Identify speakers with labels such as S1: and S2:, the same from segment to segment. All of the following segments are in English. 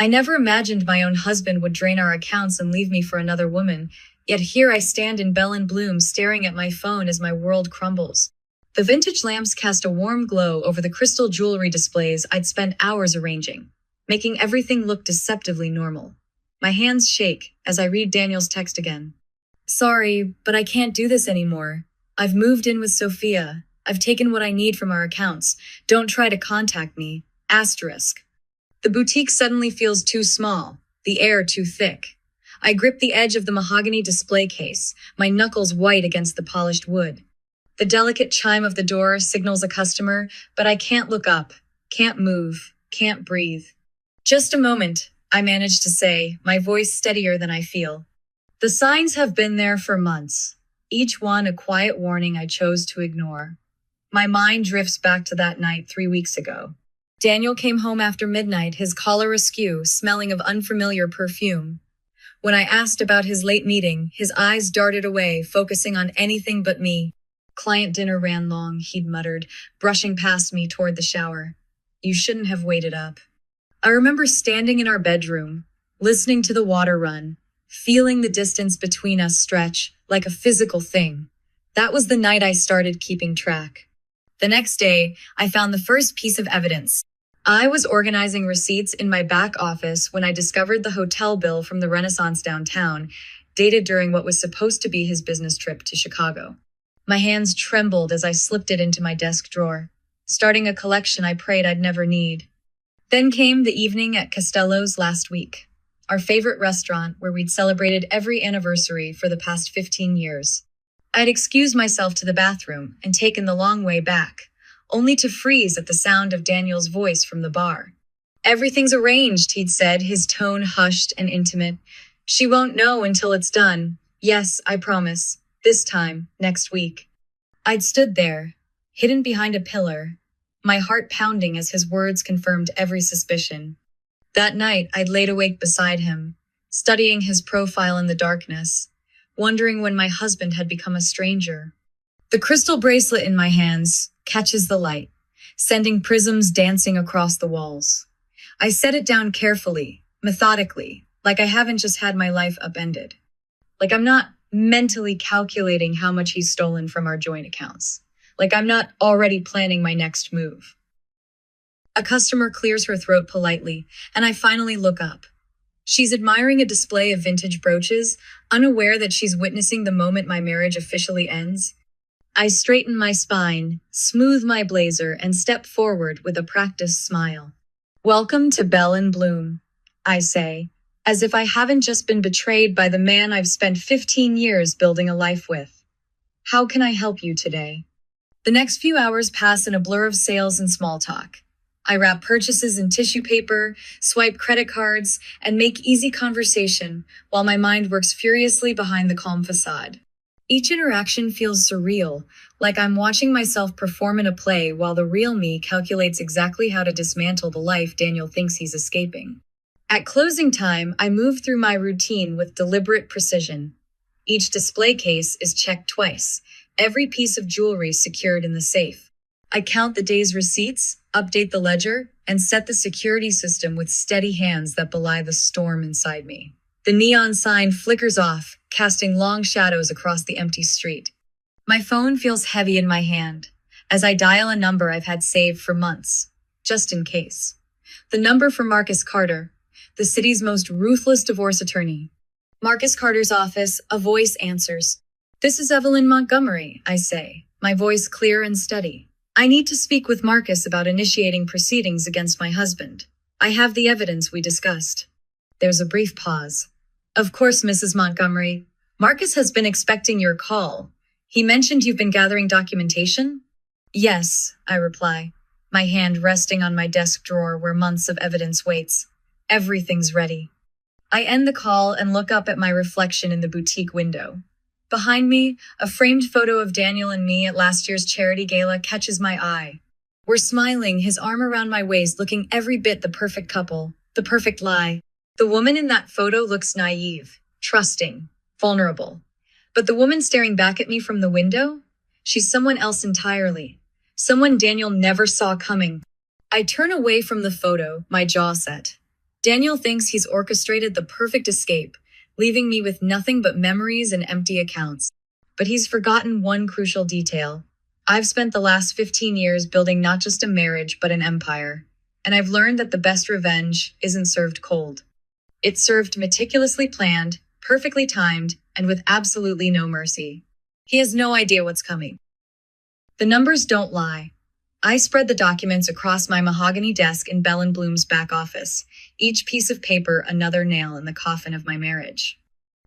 S1: I never imagined my own husband would drain our accounts and leave me for another woman, yet here I stand in Bell and Bloom staring at my phone as my world crumbles. The vintage lamps cast a warm glow over the crystal jewelry displays I'd spent hours arranging, making everything look deceptively normal. My hands shake as I read Daniel's text again. Sorry, but I can't do this anymore. I've moved in with Sophia. I've taken what I need from our accounts. Don't try to contact me. Asterisk. The boutique suddenly feels too small, the air too thick. I grip the edge of the mahogany display case, my knuckles white against the polished wood. The delicate chime of the door signals a customer, but I can't look up, can't move, can't breathe. Just a moment, I manage to say, my voice steadier than I feel. The signs have been there for months, each one a quiet warning I chose to ignore. My mind drifts back to that night 3 weeks ago. Daniel came home after midnight, his collar askew, smelling of unfamiliar perfume. When I asked about his late meeting, his eyes darted away, focusing on anything but me. Client dinner ran long, he'd muttered, brushing past me toward the shower. You shouldn't have waited up. I remember standing in our bedroom, listening to the water run, feeling the distance between us stretch like a physical thing. That was the night I started keeping track. The next day, I found the first piece of evidence. I was organizing receipts in my back office when I discovered the hotel bill from the Renaissance downtown, dated during what was supposed to be his business trip to Chicago. My hands trembled as I slipped it into my desk drawer, starting a collection I prayed I'd never need. Then came the evening at Costello's last week, our favorite restaurant where we'd celebrated every anniversary for the past 15 years. I'd excused myself to the bathroom and taken the long way back, only to freeze at the sound of Daniel's voice from the bar. Everything's arranged, he'd said, his tone hushed and intimate. She won't know until it's done. Yes, I promise. This time, next week. I'd stood there, hidden behind a pillar, my heart pounding as his words confirmed every suspicion. That night, I'd laid awake beside him, studying his profile in the darkness, wondering when my husband had become a stranger. The crystal bracelet in my hands catches the light, sending prisms dancing across the walls. I set it down carefully, methodically, like I haven't just had my life upended. Like I'm not mentally calculating how much he's stolen from our joint accounts. Like I'm not already planning my next move. A customer clears her throat politely, and I finally look up. She's admiring a display of vintage brooches, unaware that she's witnessing the moment my marriage officially ends. I straighten my spine, smooth my blazer, and step forward with a practiced smile. Welcome to Bell and Bloom, I say, as if I haven't just been betrayed by the man I've spent 15 years building a life with. How can I help you today? The next few hours pass in a blur of sales and small talk. I wrap purchases in tissue paper, swipe credit cards, and make easy conversation while my mind works furiously behind the calm facade. Each interaction feels surreal, like I'm watching myself perform in a play while the real me calculates exactly how to dismantle the life Daniel thinks he's escaping. At closing time, I move through my routine with deliberate precision. Each display case is checked twice, every piece of jewelry secured in the safe. I count the day's receipts, update the ledger, and set the security system with steady hands that belie the storm inside me. The neon sign flickers off, casting long shadows across the empty street. My phone feels heavy in my hand as I dial a number I've had saved for months, just in case. The number for Marcus Carter, the city's most ruthless divorce attorney. Marcus Carter's office, a voice answers. This is Evelyn Montgomery, I say, my voice clear and steady. I need to speak with Marcus about initiating proceedings against my husband. I have the evidence we discussed. There's a brief pause. Of course, Mrs. Montgomery. Marcus has been expecting your call. He mentioned you've been gathering documentation? Yes, I reply, my hand resting on my desk drawer where months of evidence waits. Everything's ready. I end the call and look up at my reflection in the boutique window. Behind me, a framed photo of Daniel and me at last year's charity gala catches my eye. We're smiling, his arm around my waist, looking every bit the perfect couple, the perfect lie. The woman in that photo looks naive, trusting, vulnerable. But the woman staring back at me from the window? She's someone else entirely. Someone Daniel never saw coming. I turn away from the photo, my jaw set. Daniel thinks he's orchestrated the perfect escape, leaving me with nothing but memories and empty accounts. But he's forgotten one crucial detail. I've spent the last 15 years building not just a marriage, but an empire. And I've learned that the best revenge isn't served cold. It's served meticulously planned, perfectly timed, and with absolutely no mercy. He has no idea what's coming. The numbers don't lie. I spread the documents across my mahogany desk in Bell and Bloom's back office, each piece of paper another nail in the coffin of my marriage.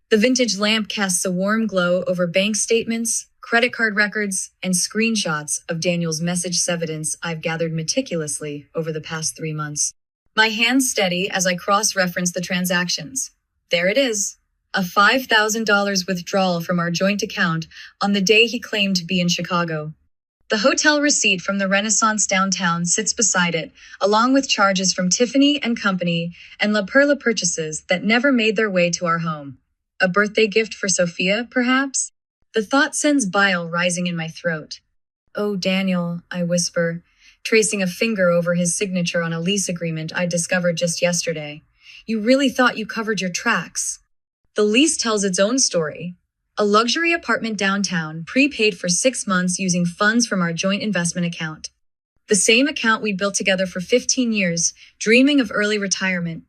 S1: The vintage lamp casts a warm glow over bank statements, credit card records, and screenshots of Daniel's message evidence I've gathered meticulously over the past 3 months. My hands steady as I cross-reference the transactions. There it is. A $5,000 withdrawal from our joint account on the day he claimed to be in Chicago. The hotel receipt from the Renaissance downtown sits beside it, along with charges from Tiffany and Company and La Perla purchases that never made their way to our home. A birthday gift for Sophia, perhaps? The thought sends bile rising in my throat. "Oh, Daniel," I whisper, tracing a finger over his signature on a lease agreement I discovered just yesterday. "You really thought you covered your tracks." The lease tells its own story. A luxury apartment downtown, prepaid for 6 months using funds from our joint investment account. The same account we built together for 15 years, dreaming of early retirement.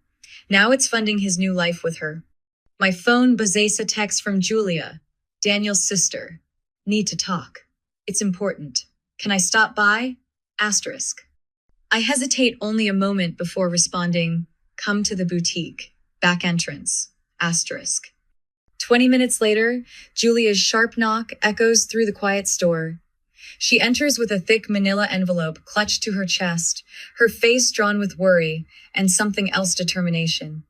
S1: Now it's funding his new life with her. My phone buzzes a text from Julia, Daniel's sister. "Need to talk. It's important. Can I stop by? Asterisk." I hesitate only a moment before responding, "Come to the boutique. Back entrance. Asterisk." 20 minutes later, Julia's sharp knock echoes through the quiet store. She enters with a thick manila envelope clutched to her chest, her face drawn with worry and something else determination.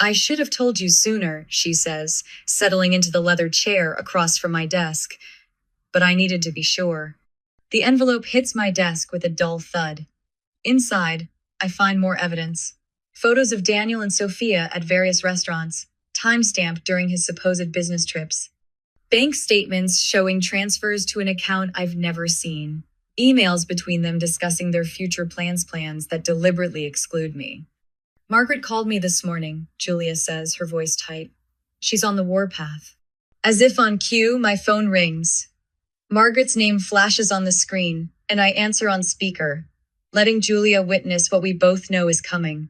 S1: "I should have told you sooner," she says, settling into the leather chair across from my desk. But I needed to be sure. The envelope hits my desk with a dull thud. Inside, I find more evidence. Photos of Daniel and Sophia at various restaurants, timestamped during his supposed business trips. Bank statements showing transfers to an account I've never seen. Emails between them discussing their future plans that deliberately exclude me. "Margaret called me this morning," Julia says, her voice tight. "She's on the warpath." As if on cue, my phone rings. Margaret's name flashes on the screen, and I answer on speaker, letting Julia witness what we both know is coming.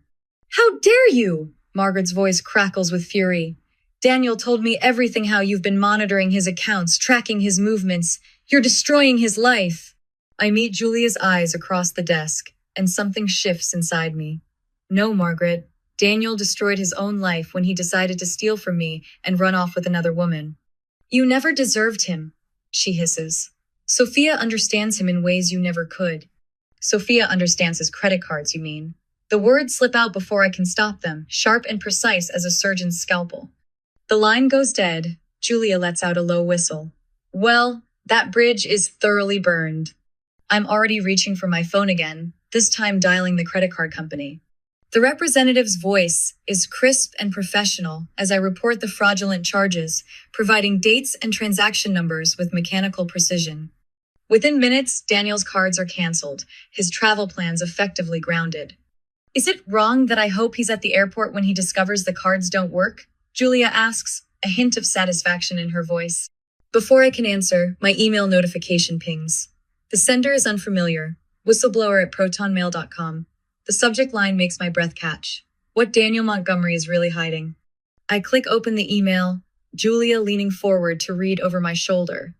S1: "How dare you!" Margaret's voice crackles with fury. "Daniel told me everything, how you've been monitoring his accounts, tracking his movements. You're destroying his life." I meet Julia's eyes across the desk, and something shifts inside me. "No, Margaret. Daniel destroyed his own life when he decided to steal from me and run off with another woman." "You never deserved him," she hisses. "Sophia understands him in ways you never could." "Sophia understands his credit cards, you mean?" The words slip out before I can stop them, sharp and precise as a surgeon's scalpel. The line goes dead. Julia lets out a low whistle. "Well, that bridge is thoroughly burned." I'm already reaching for my phone again, this time dialing the credit card company. The representative's voice is crisp and professional as I report the fraudulent charges, providing dates and transaction numbers with mechanical precision. Within minutes, Daniel's cards are canceled, his travel plans effectively grounded. "Is it wrong that I hope he's at the airport when he discovers the cards don't work?" Julia asks, a hint of satisfaction in her voice. Before I can answer, my email notification pings. The sender is unfamiliar, whistleblower@protonmail.com. The subject line makes my breath catch. What Daniel Montgomery is really hiding. I click open the email, Julia leaning forward to read over my shoulder.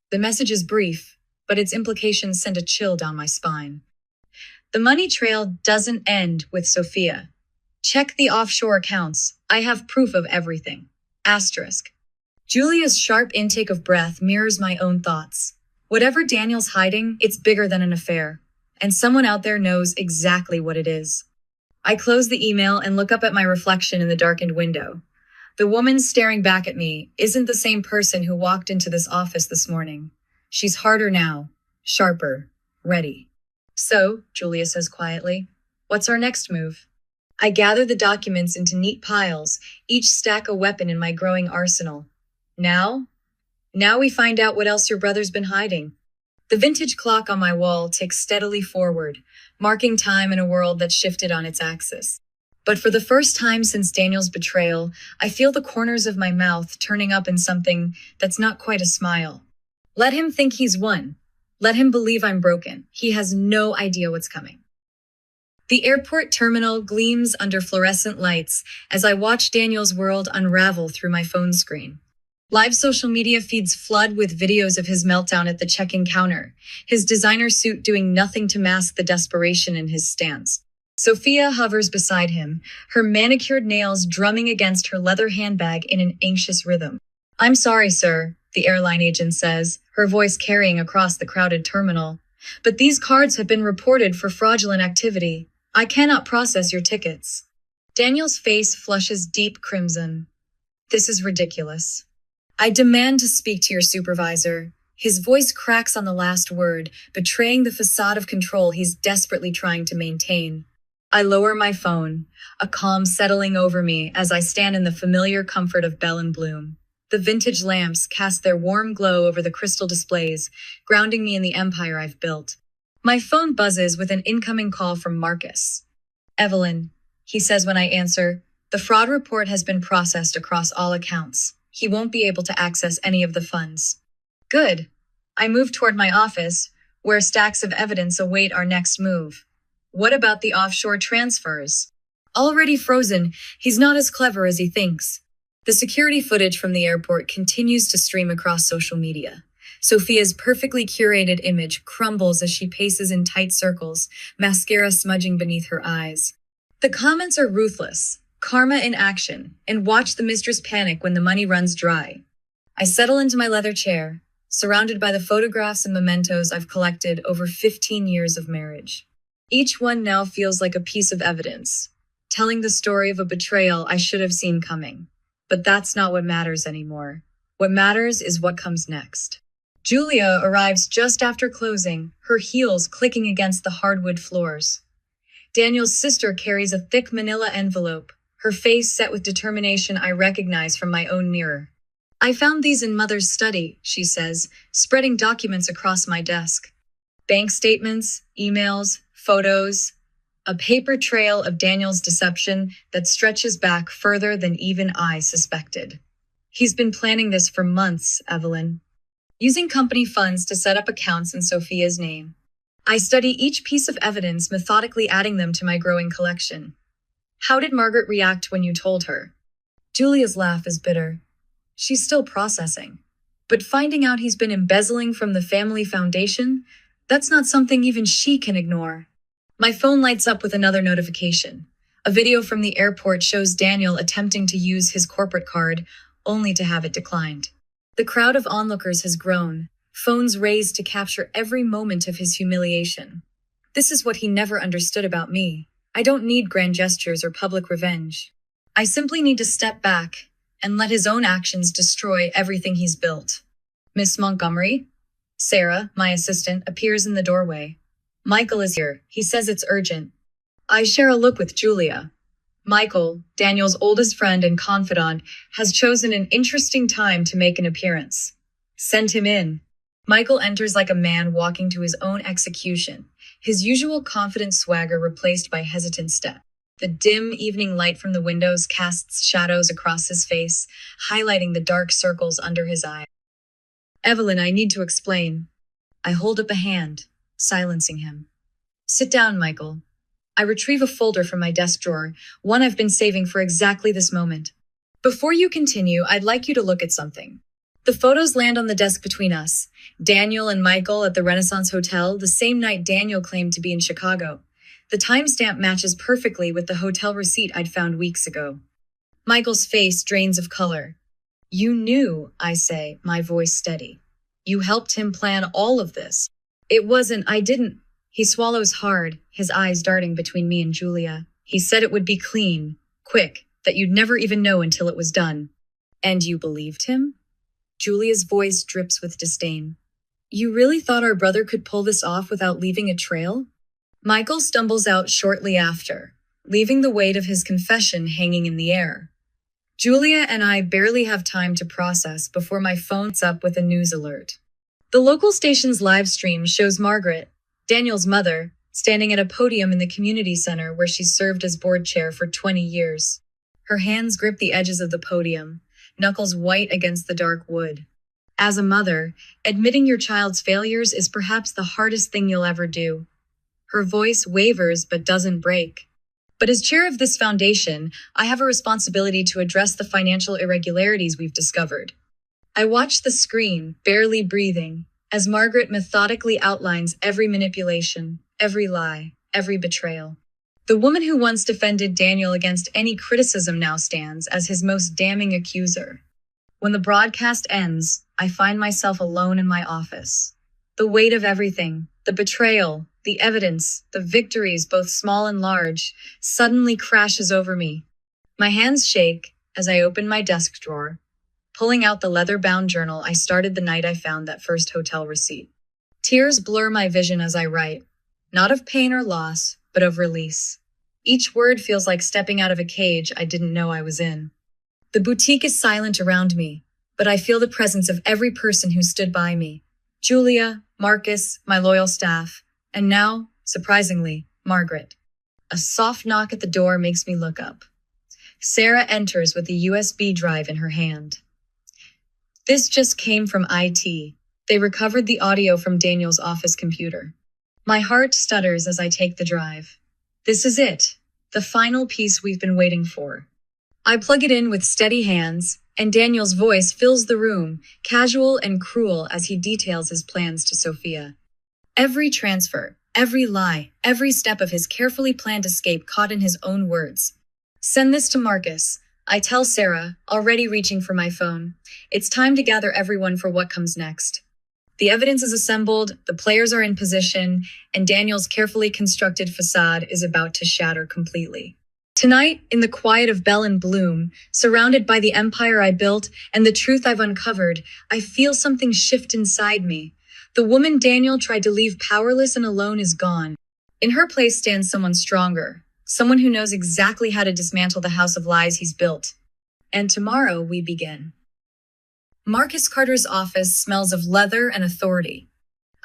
S1: The message is brief, but its implications send a chill down my spine. The money trail doesn't end with Sophia. Check the offshore accounts. I have proof of everything. Asterisk. Julia's sharp intake of breath mirrors my own thoughts. Whatever Daniel's hiding, it's bigger than an affair. And someone out there knows exactly what it is. I close the email and look up at my reflection in the darkened window. The woman staring back at me isn't the same person who walked into this office this morning. She's harder now, sharper, ready. "So," Julia says quietly, "what's our next move?" I gather the documents into neat piles, each stack a weapon in my growing arsenal. Now we find out what else your brother's been hiding. The vintage clock on my wall ticks steadily forward, marking time in a world that shifted on its axis. But for the first time since Daniel's betrayal, I feel the corners of my mouth turning up in something that's not quite a smile. Let him think he's won. Let him believe I'm broken. He has no idea what's coming. The airport terminal gleams under fluorescent lights as I watch Daniel's world unravel through my phone screen. Live social media feeds flood with videos of his meltdown at the check-in counter, his designer suit doing nothing to mask the desperation in his stance. Sophia hovers beside him, her manicured nails drumming against her leather handbag in an anxious rhythm. "I'm sorry, sir," the airline agent says, her voice carrying across the crowded terminal. "But these cards have been reported for fraudulent activity. I cannot process your tickets." Daniel's face flushes deep crimson. "This is ridiculous. I demand to speak to your supervisor." His voice cracks on the last word, betraying the facade of control he's desperately trying to maintain. I lower my phone, a calm settling over me as I stand in the familiar comfort of Bell and Bloom. The vintage lamps cast their warm glow over the crystal displays, grounding me in the empire I've built. My phone buzzes with an incoming call from Marcus. "Evelyn," he says when I answer, "the fraud report has been processed across all accounts. He won't be able to access any of the funds." Good. I move toward my office, where stacks of evidence await our next move. What about the offshore transfers? Already frozen, he's not as clever as he thinks. The security footage from the airport continues to stream across social media. Sophia's perfectly curated image crumbles as she paces in tight circles, mascara smudging beneath her eyes. The comments are ruthless, karma in action, and watch the mistress panic when the money runs dry. I settle into my leather chair, surrounded by the photographs and mementos I've collected over 15 years of marriage. Each one now feels like a piece of evidence, telling the story of a betrayal I should have seen coming. But that's not what matters anymore. What matters is what comes next. Julia arrives just after closing, her heels clicking against the hardwood floors. Daniel's sister carries a thick manila envelope, her face set with determination I recognize from my own mirror. "I found these in Mother's study," she says, spreading documents across my desk. Bank statements, emails, photos, a paper trail of Daniel's deception that stretches back further than even I suspected. He's been planning this for months, Evelyn. Using company funds to set up accounts in Sophia's name. I study each piece of evidence, methodically adding them to my growing collection. "How did Margaret react when you told her?" Julia's laugh is bitter. She's still processing. But finding out he's been embezzling from the family foundation, that's not something even she can ignore. My phone lights up with another notification. A video from the airport shows Daniel attempting to use his corporate card, only to have it declined. The crowd of onlookers has grown, phones raised to capture every moment of his humiliation. This is what he never understood about me. I don't need grand gestures or public revenge. I simply need to step back and let his own actions destroy everything he's built. "Miss Montgomery?" Sarah, my assistant, appears in the doorway. "Michael is here. He says it's urgent." I share a look with Julia. Michael, Daniel's oldest friend and confidant, has chosen an interesting time to make an appearance. "Send him in." Michael enters like a man walking to his own execution, his usual confident swagger replaced by hesitant step. The dim evening light from the windows casts shadows across his face, highlighting the dark circles under his eyes. "Evelyn, I need to explain." I hold up a hand, silencing him. "Sit down, Michael." I retrieve a folder from my desk drawer, one I've been saving for exactly this moment. "Before you continue, I'd like you to look at something." The photos land on the desk between us. Daniel and Michael at the Renaissance Hotel, the same night Daniel claimed to be in Chicago. The timestamp matches perfectly with the hotel receipt I'd found weeks ago. Michael's face drains of color. "You knew," I say, my voice steady. "You helped him plan all of this." I didn't." He swallows hard, his eyes darting between me and Julia. "He said it would be clean, quick, that you'd never even know until it was done." "And you believed him?" Julia's voice drips with disdain. "You really thought our brother could pull this off without leaving a trail?" Michael stumbles out shortly after, leaving the weight of his confession hanging in the air. Julia and I barely have time to process before my phone's up with a news alert. The local station's live stream shows Margaret, Daniel's mother, standing at a podium in the community center where she served as board chair for 20 years. Her hands grip the edges of the podium, knuckles white against the dark wood. As a mother, admitting your child's failures is perhaps the hardest thing you'll ever do. Her voice wavers but doesn't break. But as chair of this foundation, I have a responsibility to address the financial irregularities we've discovered. I watch the screen, barely breathing, as Margaret methodically outlines every manipulation, every lie, every betrayal. The woman who once defended Daniel against any criticism now stands as his most damning accuser. When the broadcast ends, I find myself alone in my office. The weight of everything, the betrayal, the evidence, the victories, both small and large, suddenly crashes over me. My hands shake as I open my desk drawer, pulling out the leather-bound journal I started the night I found that first hotel receipt. Tears blur my vision as I write, not of pain or loss, but of release. Each word feels like stepping out of a cage I didn't know I was in. The boutique is silent around me, but I feel the presence of every person who stood by me. Julia, Marcus, my loyal staff, and now, surprisingly, Margaret. A soft knock at the door makes me look up. Sarah enters with a USB drive in her hand. This just came from IT. They recovered the audio from Daniel's office computer. My heart stutters as I take the drive. This is it, the final piece we've been waiting for. I plug it in with steady hands, and Daniel's voice fills the room, casual and cruel as he details his plans to Sophia. Every transfer, every lie, every step of his carefully planned escape caught in his own words. Send this to Marcus, I tell Sarah, already reaching for my phone. It's time to gather everyone for what comes next. The evidence is assembled, the players are in position, and Daniel's carefully constructed facade is about to shatter completely. Tonight, in the quiet of Bell and Bloom, surrounded by the empire I built and the truth I've uncovered, I feel something shift inside me. The woman Daniel tried to leave powerless and alone is gone. In her place stands someone stronger, someone who knows exactly how to dismantle the house of lies he's built. And tomorrow we begin. Marcus Carter's office smells of leather and authority.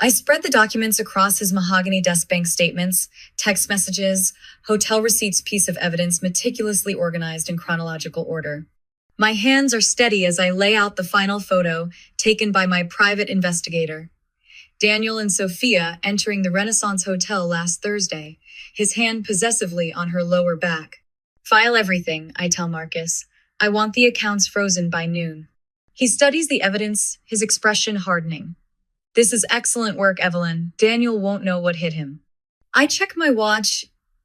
S1: I spread the documents across his mahogany desk, bank statements, text messages, hotel receipts, piece of evidence meticulously organized in chronological order. My hands are steady as I lay out the final photo taken by my private investigator. Daniel and Sophia entering the Renaissance Hotel last Thursday, his hand possessively on her lower back. File everything, I tell Marcus. I want the accounts frozen by noon. He studies the evidence, his expression hardening. This is excellent work, Evelyn. Daniel won't know what hit him. I check my watch.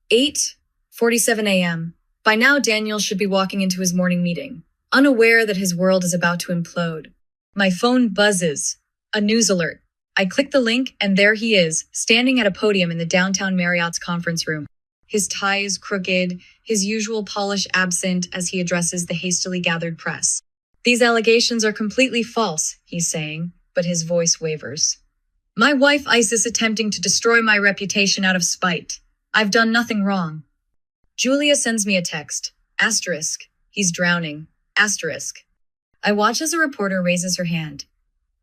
S1: 8:47 a.m. By now, Daniel should be walking into his morning meeting, unaware that his world is about to implode. My phone buzzes. A news alert. I click the link, and there he is, standing at a podium in the downtown Marriott's conference room. His tie is crooked, his usual polish absent as he addresses the hastily gathered press. These allegations are completely false, he's saying, but his voice wavers. My wife Isis attempting to destroy my reputation out of spite. I've done nothing wrong. Julia sends me a text. Asterisk. He's drowning. Asterisk. I watch as a reporter raises her hand.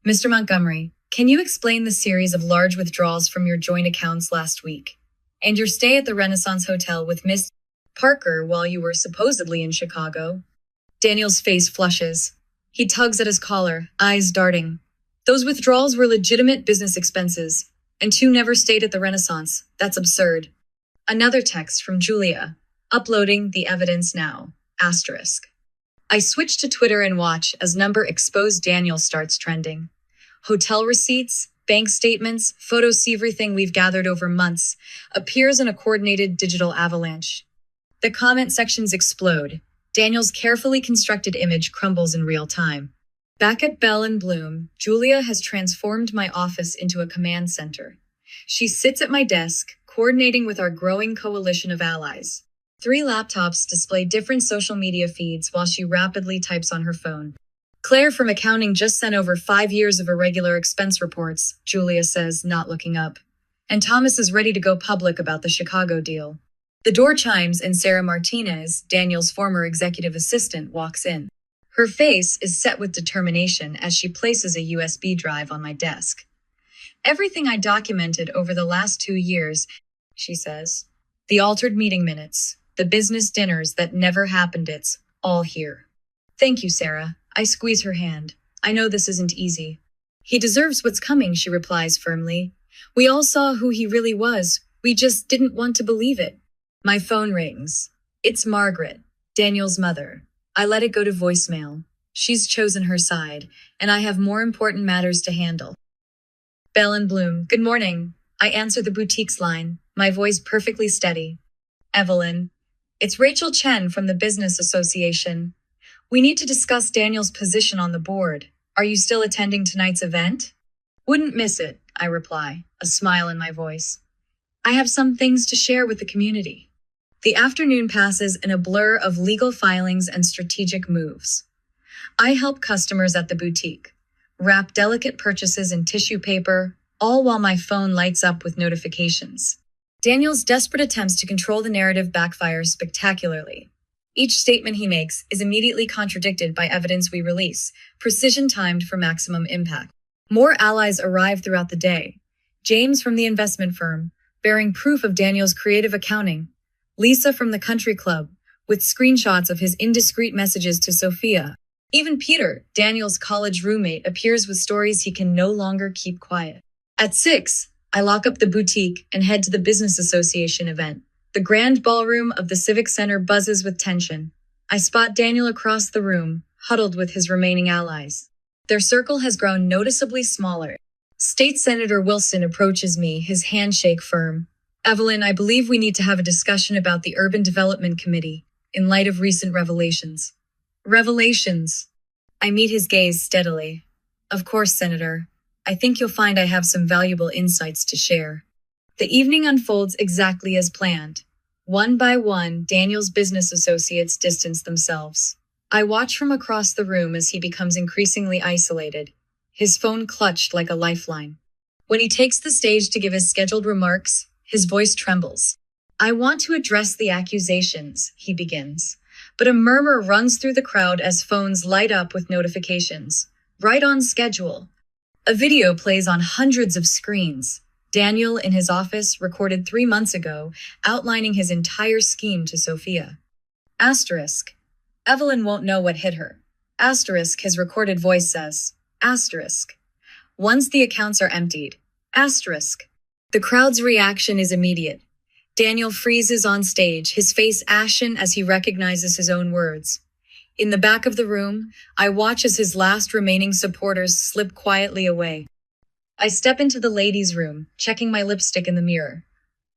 S1: Mr. Montgomery, can you explain the series of large withdrawals from your joint accounts last week? And your stay at the Renaissance Hotel with Miss Parker while you were supposedly in Chicago? Daniel's face flushes. He tugs at his collar, eyes darting. Those withdrawals were legitimate business expenses, and two never stayed at the Renaissance. That's absurd. Another text from Julia. Uploading the evidence now. Asterisk. I switch to Twitter and watch as number exposed Daniel starts trending. Hotel receipts, bank statements, photos, everything we've gathered over months appears in a coordinated digital avalanche. The comment sections explode. Daniel's carefully constructed image crumbles in real time. Back at Bell and Bloom, Julia has transformed my office into a command center. She sits at my desk, coordinating with our growing coalition of allies. 3 laptops display different social media feeds while she rapidly types on her phone. Claire from accounting just sent over 5 years of irregular expense reports, Julia says, not looking up. And Thomas is ready to go public about the Chicago deal. The door chimes and Sarah Martinez, Daniel's former executive assistant, walks in. Her face is set with determination as she places a USB drive on my desk. Everything I documented over the last 2 years she says. The altered meeting minutes, the business dinners that never happened, it's all here. Thank you, Sarah. I squeeze her hand. I know this isn't easy. He deserves what's coming, she replies firmly. We all saw who he really was. We just didn't want to believe it. My phone rings. It's Margaret, Daniel's mother. I let it go to voicemail. She's chosen her side, and I have more important matters to handle. Bell and Bloom, good morning. I answer the boutique's line, my voice perfectly steady. Evelyn, it's Rachel Chen from the Business Association. We need to discuss Daniel's position on the board. Are you still attending tonight's event? Wouldn't miss it, I reply, a smile in my voice. I have some things to share with the community. The afternoon passes in a blur of legal filings and strategic moves. I help customers at the boutique, wrap delicate purchases in tissue paper, all while my phone lights up with notifications. Daniel's desperate attempts to control the narrative backfire spectacularly. Each statement he makes is immediately contradicted by evidence we release, precision-timed for maximum impact. More allies arrive throughout the day. James from the investment firm, bearing proof of Daniel's creative accounting. Lisa from the country club, with screenshots of his indiscreet messages to Sophia. Even Peter, Daniel's college roommate, appears with stories he can no longer keep quiet. At 6, I lock up the boutique and head to the Business Association event. The grand ballroom of the Civic Center buzzes with tension. I spot Daniel across the room, huddled with his remaining allies. Their circle has grown noticeably smaller. State Senator Wilson approaches me, his handshake firm. Evelyn, I believe we need to have a discussion about the Urban Development Committee, in light of recent revelations. Revelations. I meet his gaze steadily. Of course, Senator. I think you'll find I have some valuable insights to share. The evening unfolds exactly as planned. One by one, Daniel's business associates distance themselves. I watch from across the room as he becomes increasingly isolated, his phone clutched like a lifeline. When he takes the stage to give his scheduled remarks, his voice trembles. I want to address the accusations, he begins. But a murmur runs through the crowd as phones light up with notifications. Right on schedule. A video plays on hundreds of screens. Daniel, in his office, recorded 3 months ago, outlining his entire scheme to Sophia. Asterisk. Evelyn won't know what hit her. Asterisk, his recorded voice says. Asterisk. Once the accounts are emptied. Asterisk. The crowd's reaction is immediate. Daniel freezes on stage, his face ashen as he recognizes his own words. In the back of the room, I watch as his last remaining supporters slip quietly away. I step into the ladies' room, checking my lipstick in the mirror.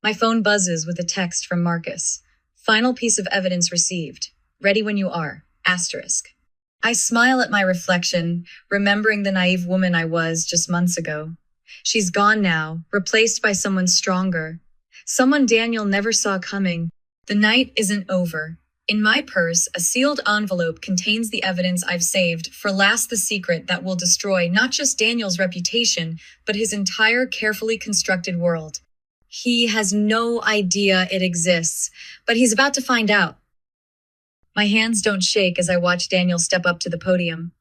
S1: My phone buzzes with a text from Marcus. Final piece of evidence received. Ready when you are. Asterisk. I smile at my reflection, remembering the naive woman I was just months ago. She's gone now, replaced by someone stronger. Someone Daniel never saw coming. The night isn't over. In my purse, a sealed envelope contains the evidence I've saved for last, the secret that will destroy not just Daniel's reputation, but his entire carefully constructed world. He has no idea it exists, but he's about to find out. My hands don't shake as I watch Daniel step up to the podium.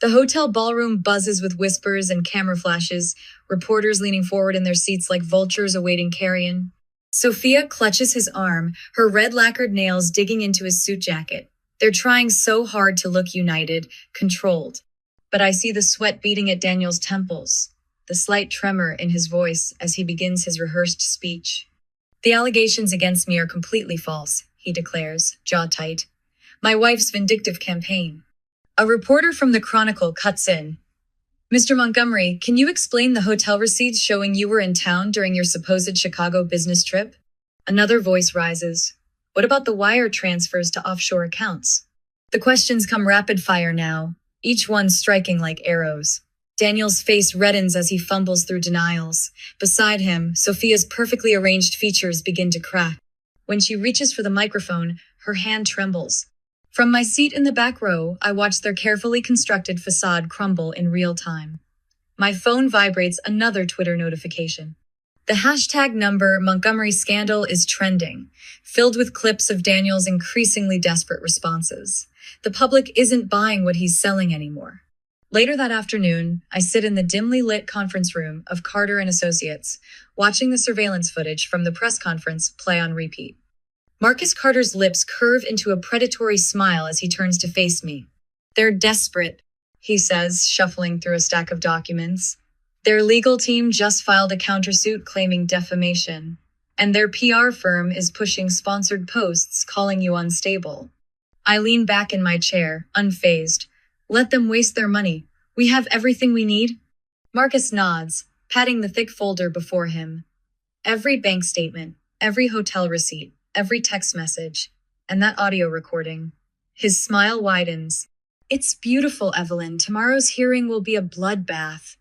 S1: The hotel ballroom buzzes with whispers and camera flashes, reporters leaning forward in their seats like vultures awaiting carrion. Sophia clutches his arm, her red lacquered nails digging into his suit jacket. They're trying so hard to look united, controlled. But I see the sweat beating at Daniel's temples, the slight tremor in his voice as he begins his rehearsed speech. The allegations against me are completely false, he declares, jaw tight. My wife's vindictive campaign. A reporter from the Chronicle cuts in. Mr. Montgomery, can you explain the hotel receipts showing you were in town during your supposed Chicago business trip? Another voice rises. What about the wire transfers to offshore accounts? The questions come rapid fire now, each one striking like arrows. Daniel's face reddens as he fumbles through denials. Beside him, Sophia's perfectly arranged features begin to crack. When she reaches for the microphone, her hand trembles. From my seat in the back row, I watch their carefully constructed facade crumble in real time. My phone vibrates another Twitter notification. The hashtag number Montgomery scandal is trending, filled with clips of Daniel's increasingly desperate responses. The public isn't buying what he's selling anymore. Later that afternoon, I sit in the dimly lit conference room of Carter and Associates, watching the surveillance footage from the press conference play on repeat. Marcus Carter's lips curve into a predatory smile as he turns to face me. "They're desperate," he says, shuffling through a stack of documents. "Their legal team just filed a countersuit claiming defamation, and their PR firm is pushing sponsored posts calling you unstable." I lean back in my chair, unfazed. Let them waste their money. We have everything we need. Marcus nods, patting the thick folder before him. Every bank statement, every hotel receipt, every text message, and that audio recording. His smile widens. "It's beautiful, Evelyn. Tomorrow's hearing will be a bloodbath."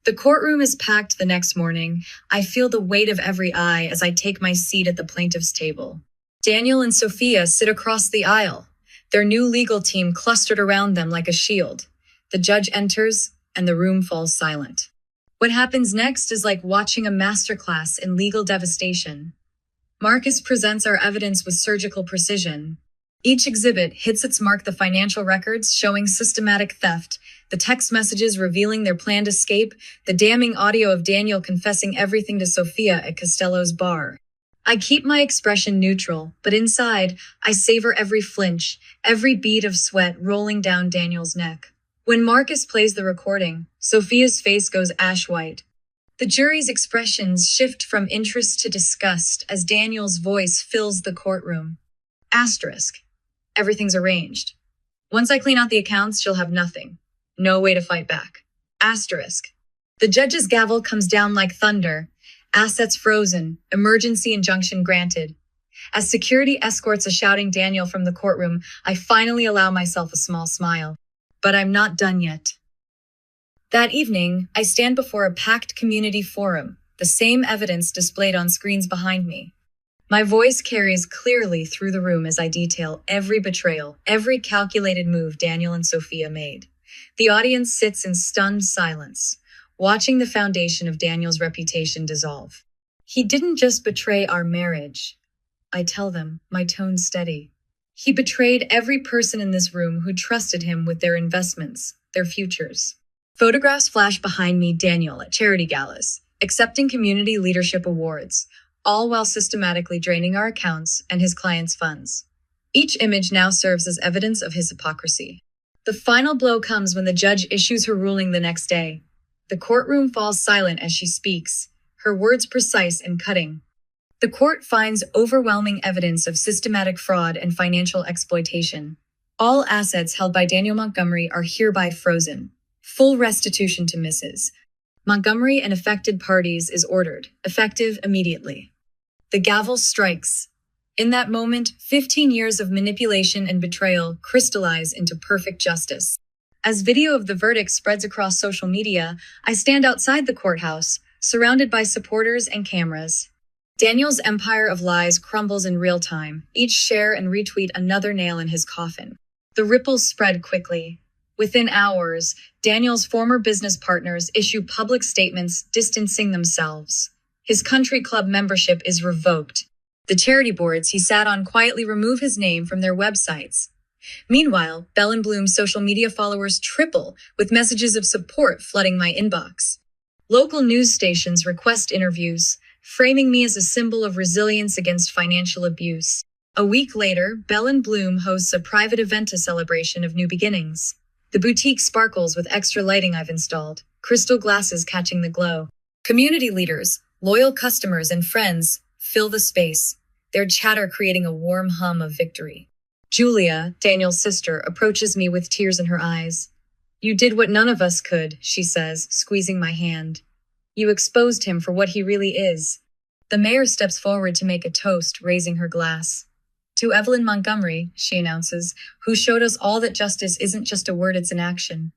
S1: The courtroom is packed the next morning. I feel the weight of every eye as I take my seat at the plaintiff's table. Daniel and Sophia sit across the aisle, their new legal team clustered around them like a shield. The judge enters, and the room falls silent. What happens next is like watching a masterclass in legal devastation. Marcus presents our evidence with surgical precision. Each exhibit hits its mark: the financial records showing systematic theft, the text messages revealing their planned escape, the damning audio of Daniel confessing everything to Sophia at Costello's bar. I keep my expression neutral, but inside, I savor every flinch, every bead of sweat rolling down Daniel's neck. When Marcus plays the recording, Sophia's face goes ash white. The jury's expressions shift from interest to disgust as Daniel's voice fills the courtroom. Asterisk. Everything's arranged. Once I clean out the accounts, she'll have nothing. No way to fight back. Asterisk. The judge's gavel comes down like thunder. Assets frozen. Emergency injunction granted. As security escorts a shouting Daniel from the courtroom, I finally allow myself a small smile. But I'm not done yet. That evening, I stand before a packed community forum, the same evidence displayed on screens behind me. My voice carries clearly through the room as I detail every betrayal, every calculated move Daniel and Sophia made. The audience sits in stunned silence, watching the foundation of Daniel's reputation dissolve. He didn't just betray our marriage. I tell them, my tone steady. He betrayed every person in this room who trusted him with their investments, their futures. Photographs flash behind me: Daniel at charity galas, accepting community leadership awards, all while systematically draining our accounts and his clients' funds. Each image now serves as evidence of his hypocrisy. The final blow comes when the judge issues her ruling the next day. The courtroom falls silent as she speaks, her words precise and cutting. The court finds overwhelming evidence of systematic fraud and financial exploitation. All assets held by Daniel Montgomery are hereby frozen. Full restitution to Mrs. Montgomery and affected parties is ordered, effective immediately. The gavel strikes. In that moment, 15 years of manipulation and betrayal crystallize into perfect justice. As video of the verdict spreads across social media, I stand outside the courthouse, surrounded by supporters and cameras. Daniel's empire of lies crumbles in real time, each share and retweet another nail in his coffin. The ripples spread quickly. Within hours, Daniel's former business partners issue public statements distancing themselves. His country club membership is revoked. The charity boards he sat on quietly remove his name from their websites. Meanwhile, Bell & Bloom's social media followers triple, with messages of support flooding my inbox. Local news stations request interviews, framing me as a symbol of resilience against financial abuse. A week later, Bell & Bloom hosts a private event, a celebration of new beginnings. The boutique sparkles with extra lighting I've installed, crystal glasses catching the glow. Community leaders, loyal customers, and friends fill the space, their chatter creating a warm hum of victory. Julia, Daniel's sister, approaches me with tears in her eyes. "You did what none of us could," she says, squeezing my hand. "You exposed him for what he really is." The mayor steps forward to make a toast, raising her glass. "To Evelyn Montgomery," she announces, "who showed us all that justice isn't just a word, it's an action."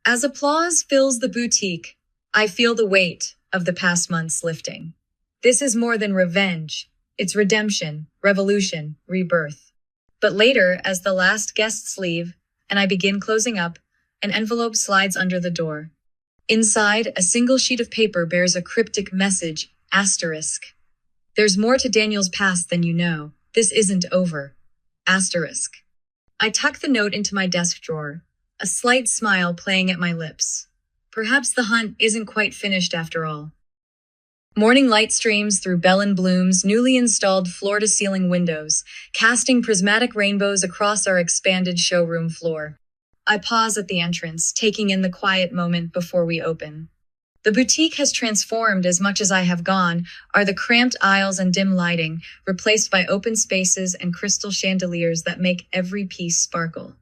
S1: As applause fills the boutique, I feel the weight of the past months lifting. This is more than revenge. It's redemption, revolution, rebirth. But later, as the last guests leave, and I begin closing up, an envelope slides under the door. Inside, a single sheet of paper bears a cryptic message, asterisk. "There's more to Daniel's past than you know. This isn't over. Asterisk." I tuck the note into my desk drawer. a slight smile playing at my lips. Perhaps the hunt isn't quite finished after all. Morning light streams through Bell& Bloom's newly installed floor-to-ceiling windows, casting prismatic rainbows across our expanded showroom floor. I pause at the entrance, taking in the quiet moment before we open. The boutique has transformed as much as I have gone, are the cramped aisles and dim lighting, replaced by open spaces and crystal chandeliers that make every piece sparkle.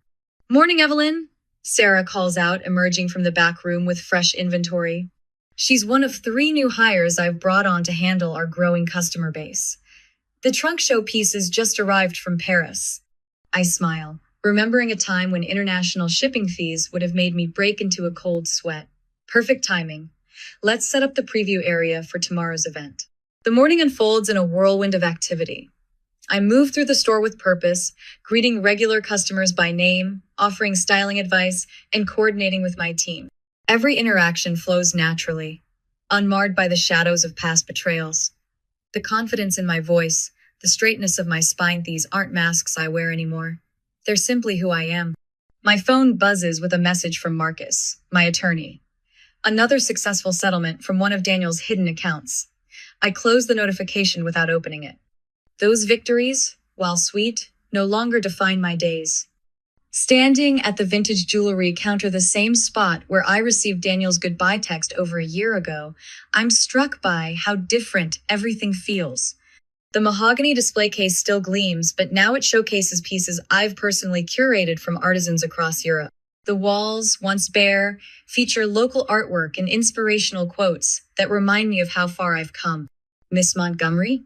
S1: "Morning, Evelyn," Sarah calls out, emerging from the back room with fresh inventory. She's one of 3 new hires I've brought on to handle our growing customer base. The trunk show pieces just arrived from Paris. I smile, remembering a time when international shipping fees would have made me break into a cold sweat. Perfect timing. Let's set up the preview area for tomorrow's event. The morning unfolds in a whirlwind of activity. I move through the store with purpose, greeting regular customers by name, offering styling advice, and coordinating with my team. Every interaction flows naturally, unmarred by the shadows of past betrayals. The confidence in my voice, the straightness of my spine, these aren't masks I wear anymore. They're simply who I am. My phone buzzes with a message from Marcus, my attorney. Another successful settlement from one of Daniel's hidden accounts. I close the notification without opening it. Those victories, while sweet, no longer define my days. Standing at the vintage jewelry counter, the same spot where I received Daniel's goodbye text over a year ago, I'm struck by how different everything feels. The mahogany display case still gleams, but now it showcases pieces I've personally curated from artisans across Europe. The walls, once bare, feature local artwork and inspirational quotes that remind me of how far I've come. "Miss Montgomery?"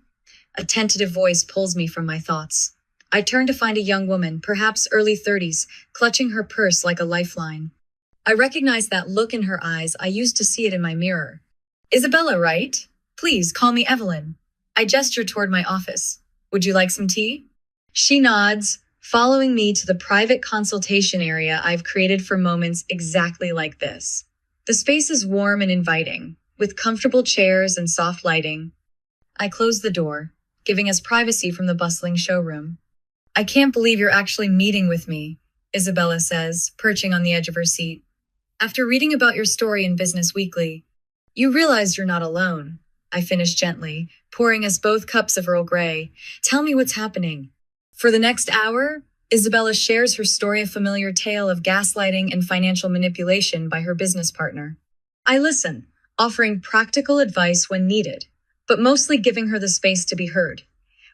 S1: A tentative voice pulls me from my thoughts. I turn to find a young woman, perhaps early 30s, clutching her purse like a lifeline. I recognize that look in her eyes. I used to see it in my mirror. "Isabella, right? Please call me Evelyn." I gesture toward my office. "Would you like some tea?" She nods, following me to the private consultation area I've created for moments exactly like this. The space is warm and inviting, with comfortable chairs and soft lighting. I close the door, giving us privacy from the bustling showroom. "I can't believe you're actually meeting with me," Isabella says, perching on the edge of her seat. "After reading about your story in Business Weekly, you realize you're not alone." I finish gently, pouring us both cups of Earl Grey. "Tell me what's happening." For the next hour, Isabella shares her story, a familiar tale of gaslighting and financial manipulation by her business partner. I listen, offering practical advice when needed, but mostly giving her the space to be heard.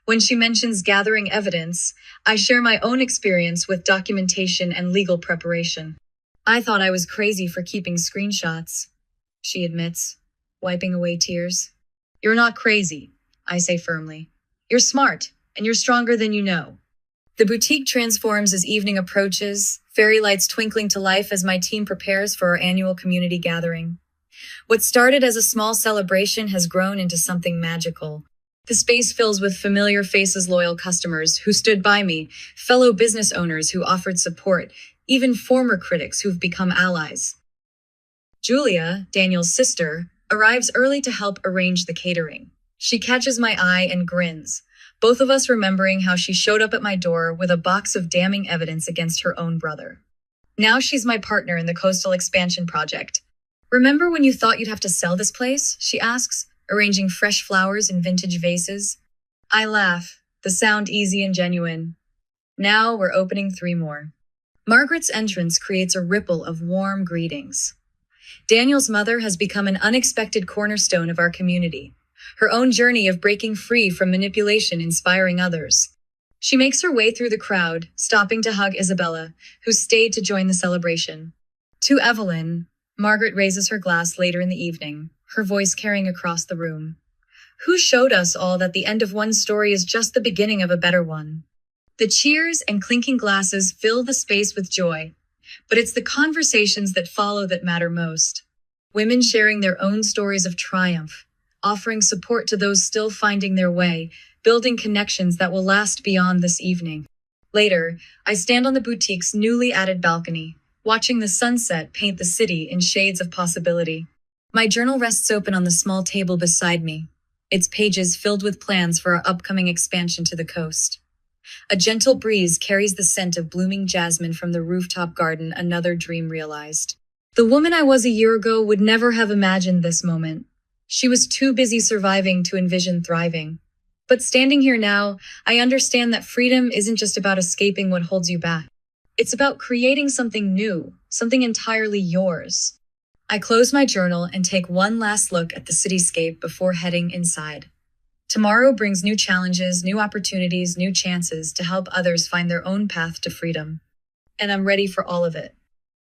S1: When she mentions gathering evidence, I share my own experience with documentation and legal preparation. "I thought I was crazy for keeping screenshots," she admits, wiping away tears. "You're not crazy," I say firmly. "You're smart, and you're stronger than you know." The boutique transforms as evening approaches, fairy lights twinkling to life as my team prepares for our annual community gathering. What started as a small celebration has grown into something magical. The space fills with familiar faces, loyal customers who stood by me, fellow business owners who offered support, even former critics who've become allies. Julia, Daniel's sister, arrives early to help arrange the catering. She catches my eye and grins, both of us remembering how she showed up at my door with a box of damning evidence against her own brother. Now she's my partner in the coastal expansion project. "Remember when you thought you'd have to sell this place?" she asks, arranging fresh flowers in vintage vases. I laugh, the sound easy and genuine. Now we're opening 3 more. Margaret's entrance creates a ripple of warm greetings. Daniel's mother has become an unexpected cornerstone of our community, her own journey of breaking free from manipulation inspiring others. She makes her way through the crowd, stopping to hug Isabella, who stayed to join the celebration. To Evelyn, Margaret raises her glass later in the evening, her voice carrying across the room. Who showed us all that the end of one story is just the beginning of a better one? The cheers and clinking glasses fill the space with joy, but it's the conversations that follow that matter most. Women sharing their own stories of triumph, offering support to those still finding their way, building connections that will last beyond this evening. Later, I stand on the boutique's newly added balcony, watching the sunset paint the city in shades of possibility. My journal rests open on the small table beside me, its pages filled with plans for our upcoming expansion to the coast. A gentle breeze carries the scent of blooming jasmine from the rooftop garden, another dream realized. The woman I was a year ago would never have imagined this moment. She was too busy surviving to envision thriving. But standing here now, I understand that freedom isn't just about escaping what holds you back. It's about creating something new, something entirely yours. I close my journal and take one last look at the cityscape before heading inside. Tomorrow brings new challenges, new opportunities, new chances to help others find their own path to freedom. And I'm ready for all of it.